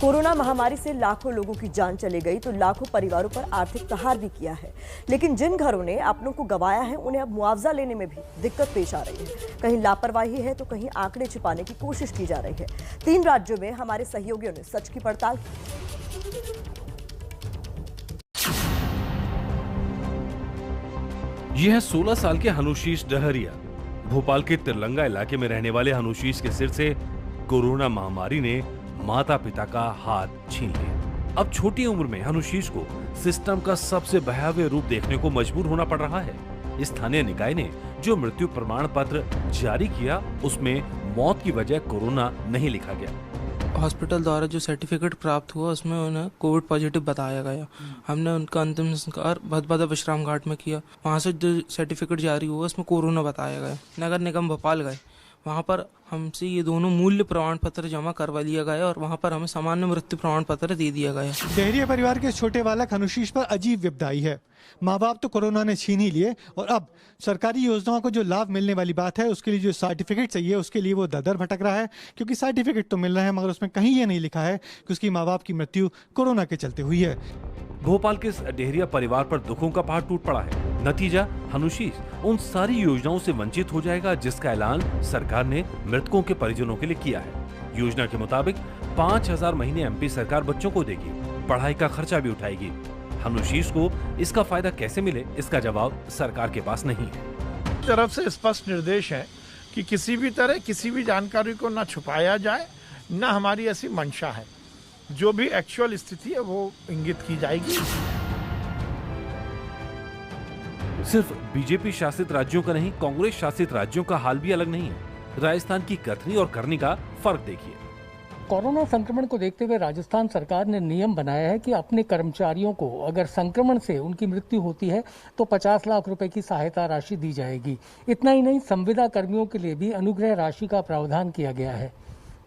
Corona महामारी से लाखों लोगों की जान चली गई तो लाखों परिवारों पर आर्थिक प्रहार भी किया है। लेकिन जिन घरों ने अपनों को गंवाया है उन्हें अब मुआवजा लेने में भी दिक्कत पेश आ रही है। कहीं लापरवाही है तो कहीं आंकड़े छिपाने की कोशिश की जा रही है। 3 राज्यों में हमारे सहयोगियों ने सच की पड़ताल की। यह है 16 साल के हनुशीष डहरिया। भोपाल के तिरलंगा इलाके में रहने वाले हनुशीष के सिर से कोरोना महामारी ने माता पिता का हाथ छीन लिया। अब छोटी उम्र में हनुशीष को सिस्टम का सबसे भयावह रूप देखने को मजबूर होना पड़ रहा है। स्थानीय निकाय ने जो मृत्यु प्रमाण पत्र जारी किया उसमें मौत की वजह कोरोना नहीं लिखा गया। हॉस्पिटल द्वारा जो सर्टिफिकेट प्राप्त हुआ उसमें उन्हें कोविड पॉजिटिव बताया गया। हमने उनका अंतिम संस्कार भदभदा विश्राम घाट में किया। वहाँ से जो सर्टिफिकेट जारी हुआ उसमें कोरोना बताया गया। नगर निगम भोपाल गए, वहाँ पर हमसे ये दोनों मूल्य प्रमाण पत्र जमा करवा लिया गया और वहाँ पर हमें सामान्य मृत्यु प्रमाण पत्र दे दिया गया। डहरिया परिवार के छोटे बालक हनुशीष पर अजीब विपदाई है। माँ बाप तो कोरोना ने छीन ही लिए और अब सरकारी योजनाओं को जो लाभ मिलने वाली बात है उसके लिए जो सर्टिफिकेट चाहिए उसके लिए वो दर भटक रहा है, क्योंकि सर्टिफिकेट तो मिल रहा है मगर उसमें कहीं ये नहीं लिखा है कि उसकी माँ बाप की मृत्यु कोरोना के चलते हुई है। भोपाल के इस डहरिया परिवार पर दुखों का पहाड़ टूट पड़ा है। नतीजा, हनुशीष उन सारी योजनाओं से वंचित हो जाएगा जिसका ऐलान सरकार ने मृतकों के परिजनों के लिए किया है। योजना के मुताबिक 5,000 महीने एमपी सरकार बच्चों को देगी, पढ़ाई का खर्चा भी उठाएगी। हनुशीष को इसका फायदा कैसे मिले, इसका जवाब सरकार के पास नहीं है। तरफ से स्पष्ट निर्देश है कि किसी भी तरह किसी भी जानकारी को न छुपाया जाए, न हमारी ऐसी मंशा है। जो भी एक्चुअल स्थिति है वो इंगित की जाएगी। सिर्फ बीजेपी शासित राज्यों का नहीं, कांग्रेस शासित राज्यों का हाल भी अलग नहीं है। राजस्थान की कथनी और करनी का फर्क देखिए। कोरोना संक्रमण को देखते हुए राजस्थान सरकार ने नियम बनाया है कि अपने कर्मचारियों को अगर संक्रमण से उनकी मृत्यु होती है तो 50 लाख रुपए की सहायता राशि दी जाएगी। इतना ही नहीं, संविदा कर्मियों के लिए भी अनुग्रह राशि का प्रावधान किया गया है।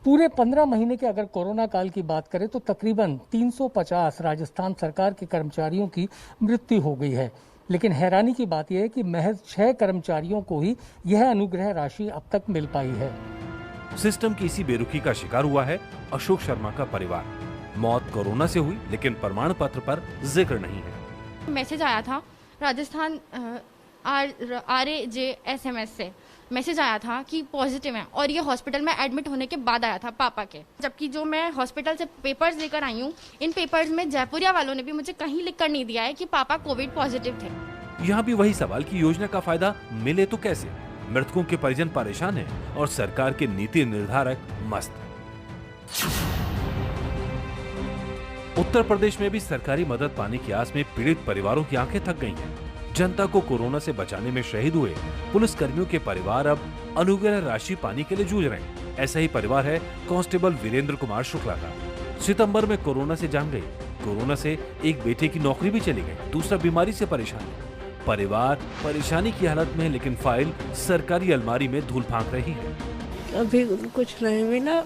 पूरे 15 महीने के अगर कोरोना काल की बात करें तो तकरीबन 350 राजस्थान सरकार के कर्मचारियों की मृत्यु हो गई है। लेकिन हैरानी की बात यह है कि महज 6 कर्मचारियों को ही यह अनुग्रह राशि अब तक मिल पाई है। सिस्टम की इसी बेरुखी का शिकार हुआ है अशोक शर्मा का परिवार। मौत कोरोना से हुई लेकिन प्रमाण पत्र पर जिक्र नहीं है। मैसेज आया था राजस्थान RAJSMS से मैसेज आया था कि पॉजिटिव है और ये हॉस्पिटल में एडमिट होने के बाद आया था पापा के। जबकि जो मैं हॉस्पिटल से पेपर्स लेकर आई हूँ, इन पेपर्स में जयपुरिया वालों ने भी मुझे कहीं लिख कर नहीं दिया है कि पापा कोविड पॉजिटिव थे। यहाँ भी वही सवाल कि योजना का फायदा मिले तो कैसे। मृतकों के परिजन परेशान हैं और सरकार के नीति निर्धारक मस्त। उत्तर प्रदेश में भी सरकारी मदद पाने की आस में पीड़ित परिवारों की आंखें थक गई हैं। जनता को कोरोना से बचाने में शहीद हुए पुलिस कर्मियों के परिवार अब अनुग्रह राशि पाने के लिए जूझ रहे हैं। ऐसा ही परिवार है कांस्टेबल वीरेंद्र कुमार शुक्ला का। सितंबर में कोरोना से जान गई। कोरोना से एक बेटे की नौकरी भी चली गई, दूसरा बीमारी से परेशान है। परिवार परेशानी की हालत में है, लेकिन फाइल सरकारी अलमारी में धूल फांक रही है। अभी कुछ नहीं मिला,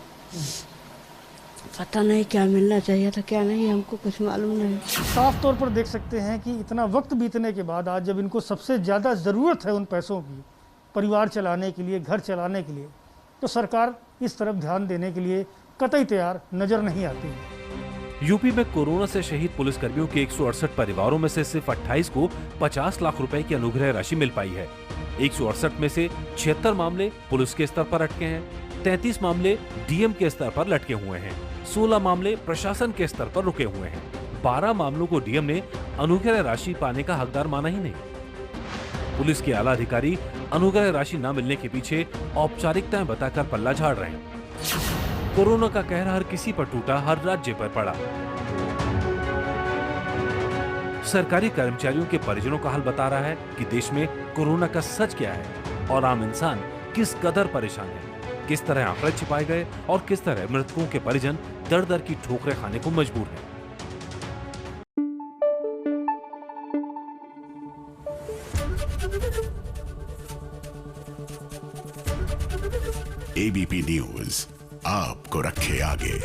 पता नहीं क्या मिलना चाहिए था क्या नहीं, हमको कुछ मालूम नहीं। साफ तौर पर देख सकते हैं कि इतना वक्त बीतने के बाद आज जब इनको सबसे ज्यादा जरूरत है उन पैसों की, परिवार चलाने के लिए, घर चलाने के लिए, तो सरकार इस तरफ ध्यान देने के लिए कतई तैयार नजर नहीं आती है। यूपी में कोरोना से शहीद पुलिसकर्मियों के 168 परिवारों में से सिर्फ 28 को 50 लाख रुपए की अनुग्रह राशि मिल पाई है। 168 में से 76 मामले पुलिस के स्तर पर अटके हैं, 33 मामले डीएम के स्तर पर लटके हुए हैं, 16 मामले प्रशासन के स्तर पर रुके हुए हैं। 12 मामलों को डीएम ने अनुग्रह राशि पाने का हकदार माना ही नहीं। पुलिस के आला अधिकारी अनुग्रह राशि न मिलने के पीछे औपचारिकताएं बताकर पल्ला झाड़ रहे हैं। कोरोना का कहर हर किसी पर टूटा, हर राज्य पर पड़ा। सरकारी कर्मचारियों के परिजनों का हाल बता रहा है कि देश में कोरोना का सच क्या है और आम इंसान किस कदर परेशान है। किस तरह आंकड़े छिपाए गए और किस तरह मृतकों के परिजन दर दर की ठोकरें खाने को मजबूर हैं। एबीपी न्यूज आपको रखे आगे।